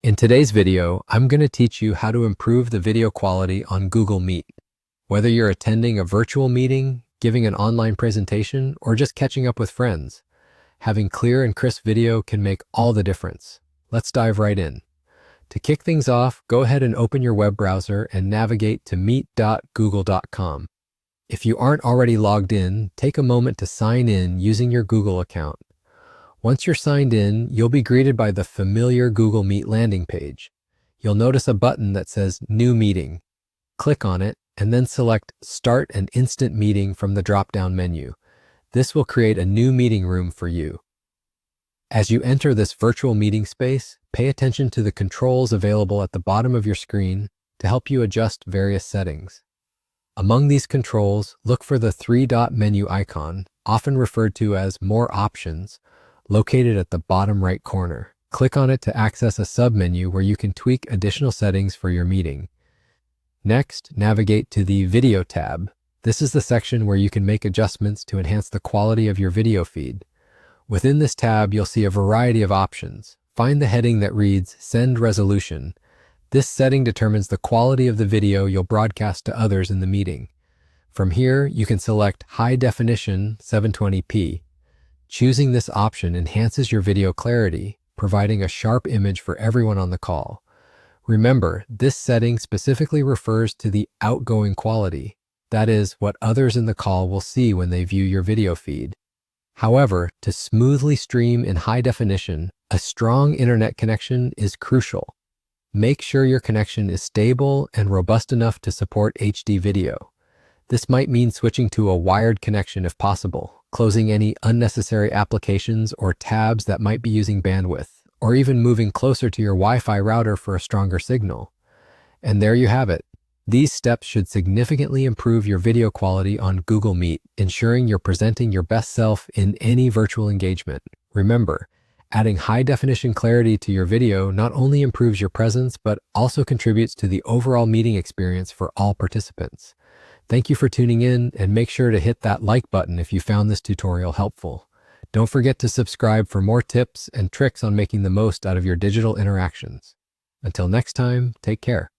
In today's video, I'm going to teach you how to improve the video quality on Google Meet. Whether you're attending a virtual meeting, giving an online presentation, or just catching up with friends, having clear and crisp video can make all the difference. Let's dive right in. To kick things off, go ahead and open your web browser and navigate to meet.google.com. If you aren't already logged in, take a moment to sign in using your Google account. Once you're signed in, you'll be greeted by the familiar Google Meet landing page. You'll notice a button that says New Meeting. Click on it and then select Start an Instant Meeting from the drop-down menu. This will create a new meeting room for you. As you enter this virtual meeting space, pay attention to the controls available at the bottom of your screen to help you adjust various settings. Among these controls, look for the three-dot menu icon, often referred to as More Options, located at the bottom right corner. Click on it to access a submenu where you can tweak additional settings for your meeting. Next, navigate to the Video tab. This is the section where you can make adjustments to enhance the quality of your video feed. Within this tab, you'll see a variety of options. Find the heading that reads Send Resolution. This setting determines the quality of the video you'll broadcast to others in the meeting. From here, you can select High Definition 720p. Choosing this option enhances your video clarity, providing a sharp image for everyone on the call. Remember, this setting specifically refers to the outgoing quality, that is, what others in the call will see when they view your video feed. However, to smoothly stream in high definition, a strong internet connection is crucial. Make sure your connection is stable and robust enough to support HD video. This might mean switching to a wired connection if possible, closing any unnecessary applications or tabs that might be using bandwidth, or even moving closer to your Wi-Fi router for a stronger signal. And there you have it. These steps should significantly improve your video quality on Google Meet, ensuring you're presenting your best self in any virtual engagement. Remember, adding high-definition clarity to your video not only improves your presence, but also contributes to the overall meeting experience for all participants. Thank you for tuning in, and make sure to hit that like button if you found this tutorial helpful. Don't forget to subscribe for more tips and tricks on making the most out of your digital interactions. Until next time, take care.